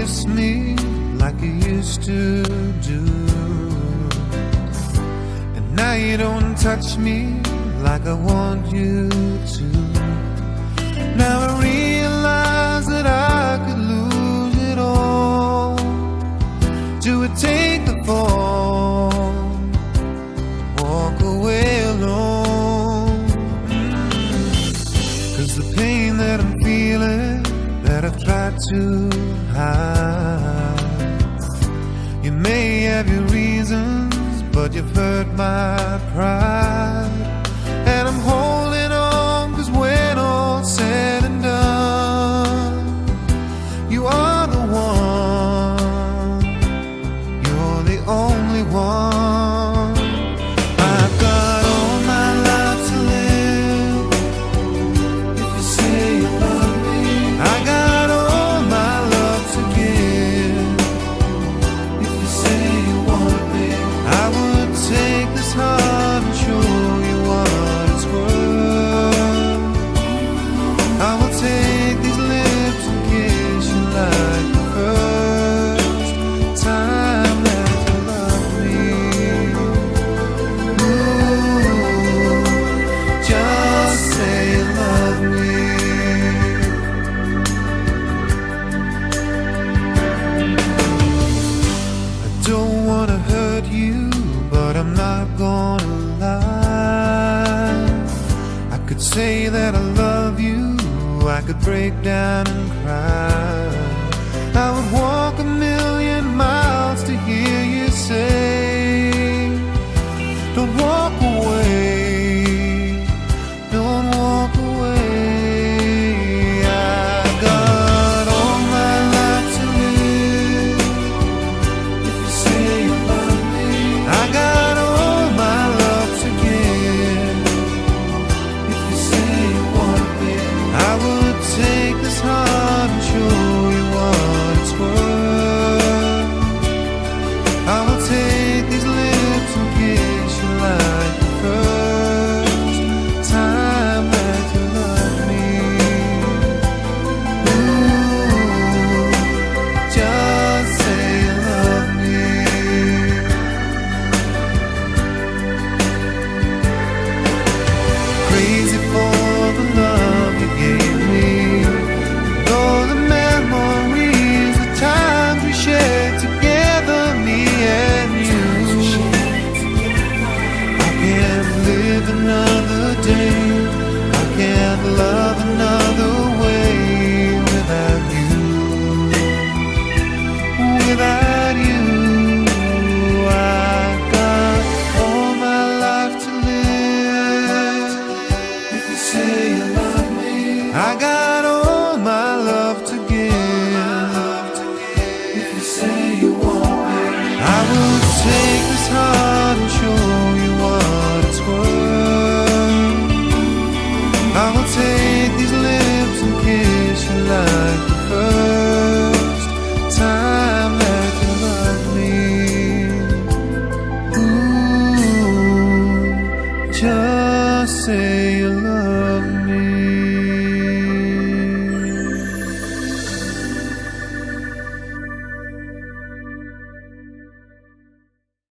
kiss me like you used to do, and now you don't touch me like I want you to. Now I realize that I could lose it all. Do it take the fall, walk away alone? 'Cause the pain that I'm feeling, that I've tried to hide, you may have your reasons, but you've hurt my pride. And I'm holding on, 'cause when all's said and done, you are the one, you're the only one. I've got all my life to live, if you say you love me. I got all my love to give, if you say you want me. I would take this heart and show you what it's worth. I will take these lips and kiss you like the first time that you loved me. Ooh, just say you love me. I don't wanna hurt you, but I'm not gonna lie. I could say that I love you, I could break down and cry.